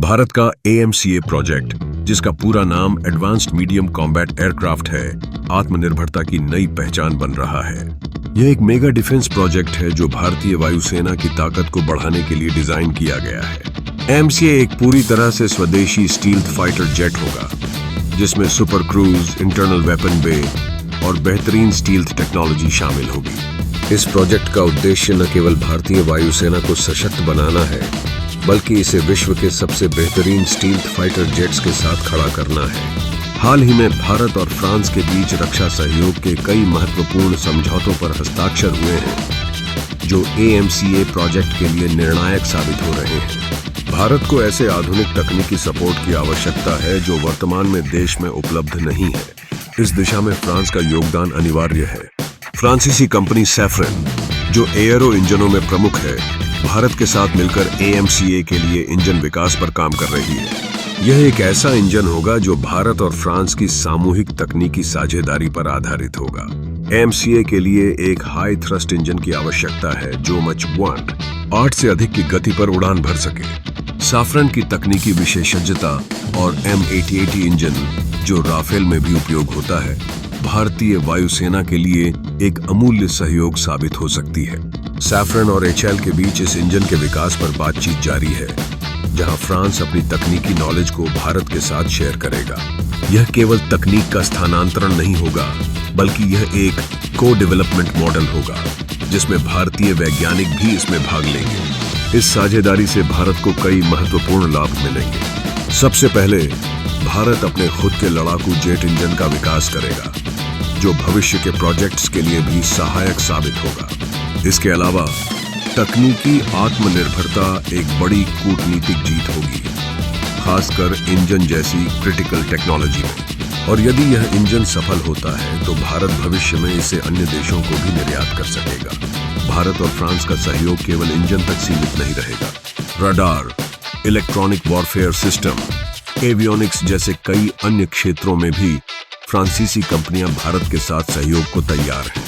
भारत का AMCA project, जिसका पूरा नाम एडवांस्ड मीडियम कॉम्बैट एयरक्राफ्ट है, आत्मनिर्भरता की नई पहचान बन रहा है। यह एक मेगा डिफेंस प्रोजेक्ट है जो भारतीय वायुसेना की ताकत को बढ़ाने के लिए डिजाइन किया गया है। AMCA एक पूरी तरह से स्वदेशी स्टील्थ फाइटर जेट होगा, जिसमें सुपर क्रूज, इंटरनल वेपन बे और बेहतरीन स्टील्थ टेक्नोलॉजी शामिल होगी। इस प्रोजेक्ट का उद्देश्य न केवल भारतीय वायुसेना को सशक्त बनाना है, बल्कि इसे विश्व के सबसे बेहतरीन स्टील्थ फाइटर जेट्स के साथ खड़ा करना है। हाल ही में भारत और फ्रांस के बीच रक्षा सहयोग के कई महत्वपूर्ण समझौतों पर हस्ताक्षर हुए हैं, जो AMCA प्रोजेक्ट के लिए निर्णायक साबित हो रहे हैं। भारत को ऐसे आधुनिक तकनीकी सपोर्ट की आवश्यकता है जो वर्तमान में देश में उपलब्ध नहीं है। इस दिशा में फ्रांस का योगदान अनिवार्य है। फ्रांसीसी कंपनी सैफ्रन, जो एयरो इंजनों में प्रमुख है, भारत के साथ मिलकर AMCA के लिए इंजन विकास पर काम कर रही है। यह एक ऐसा इंजन होगा जो भारत और फ्रांस की सामूहिक तकनीकी साझेदारी पर आधारित होगा। AMCA के लिए एक हाई थ्रस्ट इंजन की आवश्यकता है जो मच 8 से अधिक की गति पर उड़ान भर सके। सैफ्रन की तकनीकी विशेषज्ञता और M8080 इंजन, जो राफेल में भी उपयोग होता है, भारतीय वायुसेना के लिए एक अमूल्य सहयोग साबित हो सकती है। सैफ्रन और HAL के बीच इस इंजन के विकास पर बातचीत जारी है, जहां फ्रांस अपनी तकनीकी नॉलेज को भारत के साथ शेयर करेगा। यह केवल तकनीक का स्थानांतरण नहीं होगा, बल्कि यह एक को-डेवलपमेंट मॉडल होगा, जिसमें भारतीय वैज्ञानिक भी इसमें भाग लेंगे। इस साझेदारी से भारत को कई महत्वपूर्ण लाभ मिलेंगे। सबसे पहले, भारत अपने खुद के लड़ाकू जेट इंजन का विकास करेगा, जो भविष्य के प्रोजेक्ट्स के लिए भी सहायक साबित होगा। इसके अलावा तकनीकी आत्मनिर्भरता एक बड़ी कूटनीतिक जीत होगी, खासकर इंजन जैसी क्रिटिकल टेक्नोलॉजी में। और यदि यह इंजन सफल होता है तो भारत भविष्य में इसे अन्य देशों को भी निर्यात कर सकेगा। भारत और फ्रांस का सहयोग केवल इंजन तक सीमित नहीं रहेगा। Radar, electronic warfare system, avionics जैसे कई अन्य क्षेत्रों में भी फ्रांसीसी कंपनियां भारत के साथ सहयोग को तैयार हैं।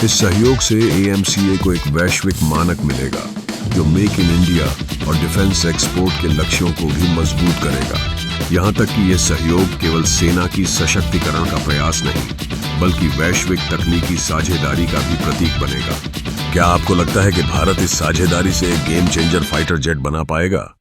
इस सहयोग से AMCA को एक वैश्विक मानक मिलेगा, जो मेक इन इंडिया और डिफेंस एक्सपोर्ट के लक्ष्यों को भी मजबूत करेगा। यहाँ तक कि यह सहयोग केवल सेना की सशक्तिकरण का प्रयास नहीं, बल्कि वैश्विक तकनीकी साझेदारी का भी प्रतीक बनेगा। क्या आपको लगता है कि भारत इस साझेदारी से एक गेम चेंजर फाइटर जेट बना पाएगा?